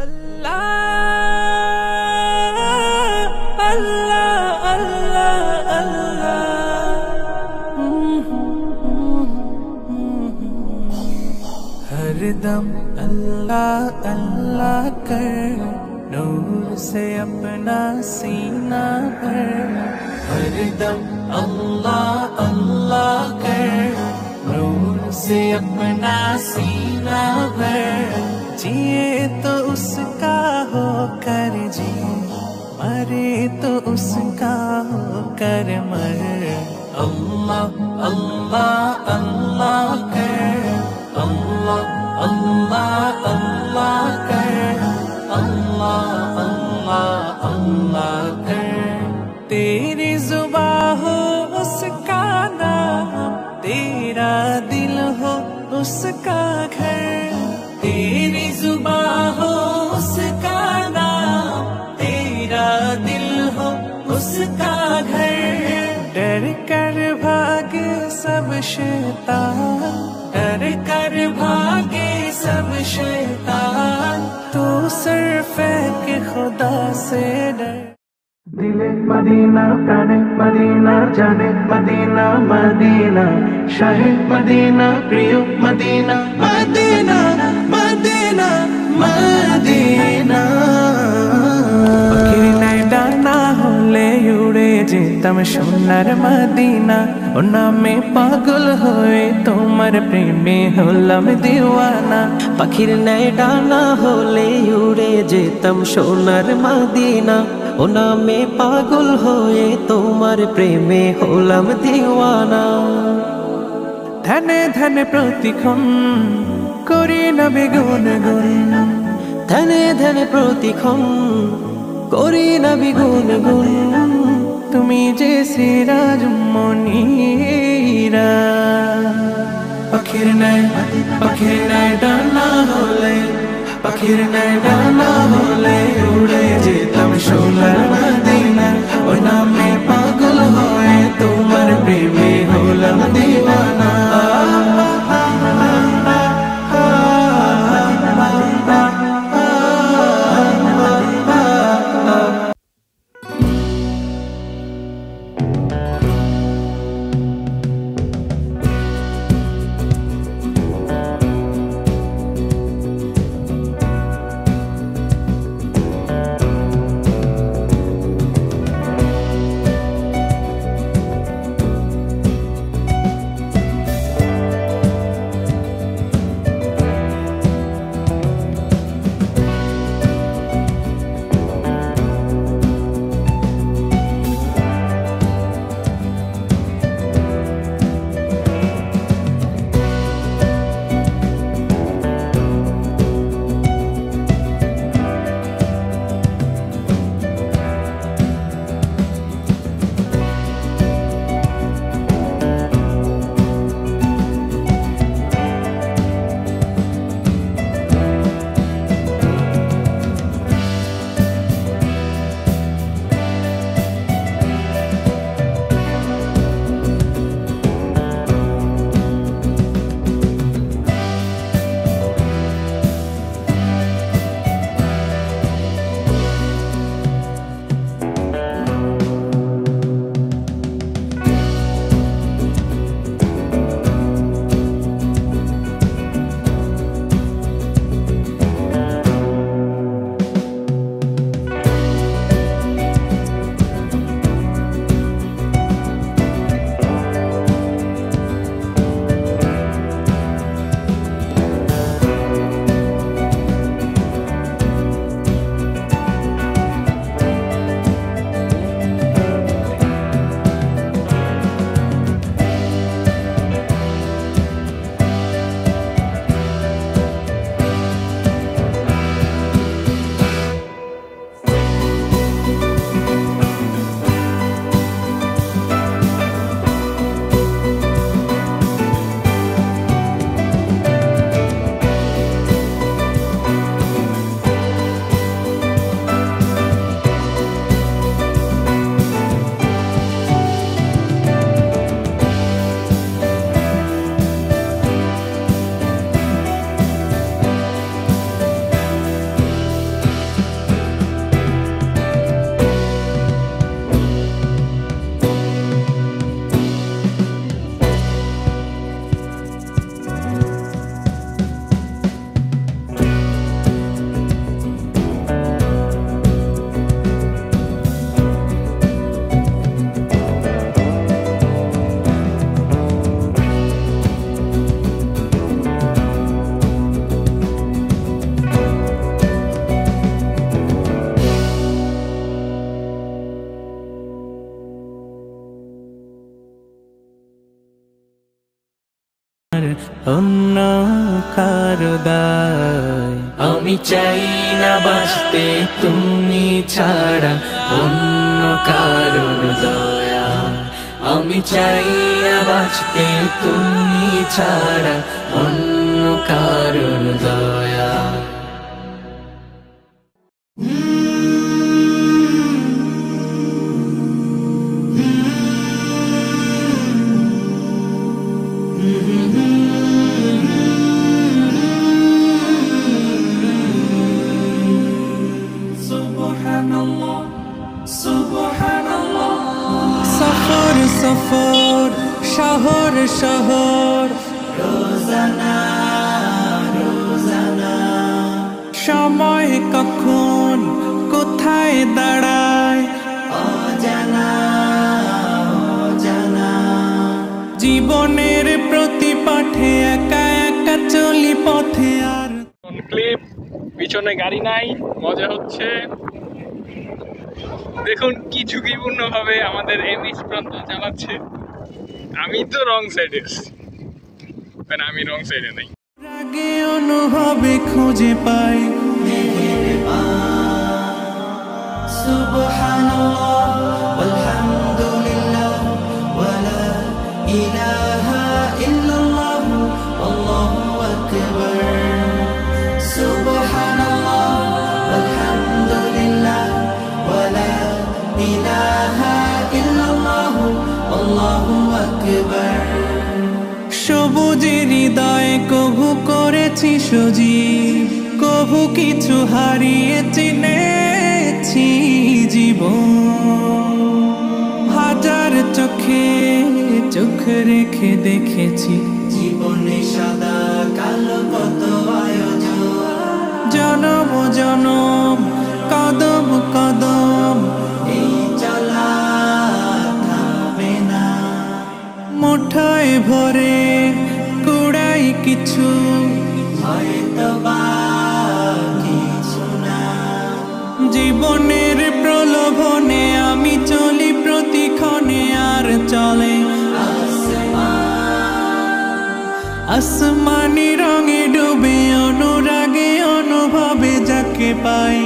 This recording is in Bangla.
अल्लाह अल्लाह अल्लाह अल्लाह हरदम अल्लाह अल्लाह कर नूर से अपना सीना भर। हरदम अल्लाह अल्लाह कर नूर से अपना सीना भर। जिए तो उसका हो कर जी, मरे तो उसका हो कर मर। अल्लाह अल्लाह अल्लाह कर, अल्लाह अल्लाह अल्लाह कर, अल्लाह अल्लाह अल्लाह कर। तेरी जुबान हो उसका नाम, तेरा दिल हो उसका घर। तेरी जुबान हो उसका नाम, तेरा दिल हो उसका घर। डर कर भागे सब शैतान, डर कर भागे सब शैतान। तू सर फेंक खुदा से डर। दिले मदीना प्राणे मदीना जाने मदीना मदीना शाहे मदीना प्रिय मदीना मदीना मदीना मदीना। পাখির ডানা হলে উড়ে যেতাম সোনার মদিনা। ও নামে পাগল হয়ে তোমার প্রেমে হলাম দিওয়ানা। পাখির ন্যায় ডানা হলে উড়ে যেতাম সোনার মদিনা। ও নামে পাগল হয়ে তোমার প্রেমে হলাম দিওয়ানা। ধ্যানে ধ্যানে প্রতিক্ষণ করি না বেগুন গুন, ধ্যানে ধ্যানে প্রতিক্ষণ করি না বিগুন গুন। তুমি যে সিরাজ মনিরা। পাখির ন্যায় ডানা হলে, পাখির ন্যায় ডানা হলে উড়ে যেতাম সোনার মদিনা। ওই নামে পাগল হয়ে তোমার প্রেমে হলাম দিওয়ানা। অন্য কারো দায়। আমি চাই না বাঁচতে তুমি ছাড়া অন্য কারোর দয়া। আমি চাই না বাঁচতে তুমি ছাড়া অন্য কারোর দয়া। সফর সফর শহর শহর রোজানা রোজানা, সময় কখন কোথায় দাঁড়ায় অজানা অজানা। জীবনের প্রতি পাঠে একা একা চলি পথে আর ক্লিপ, পিছনে গাড়ি নাই, মজা হচ্ছে। দেখুন কি ঝুঁকিপূর্ণ ভাবে আমাদের এমএস প্রান্ত চালাচ্ছে। আমি তো রং সাইডে আছি, কারণ আমি রং সাইডে নাই। রাগে অনুভবে খুঁজে পাই সুবহানাল্লাহ ওয়ালহামদুলিল্লাহ ওয়ালা ইলাহা ইল্লাল্লাহ আল্লাহু আকবার। সুবহানাল্লাহ ওয়ালহামদুলিল্লাহ ওয়ালা ইলাহা ইল্লাল্লাহ আল্লাহু আকবার। সবুজের হৃদয়ে কভু করেছি সজীব, কভু কিছু হারিয়ে চিনেছি জীবন। হাজার চোখে চোখ রেখে দেখেছি জীবনে সাদা কালো কত আয়োজন। জনম জনম কদম কদম এই চলা থামে না। মুঠোয় ভরে কুড়াই কিছু হয়তো বা কিছু না। জীবনের প্রলোভনে আমি চলি প্রতিক্ষণে, আর চলে আসমানি রঙে ডুবে অনুরাগে অনুভবে যাকে পাই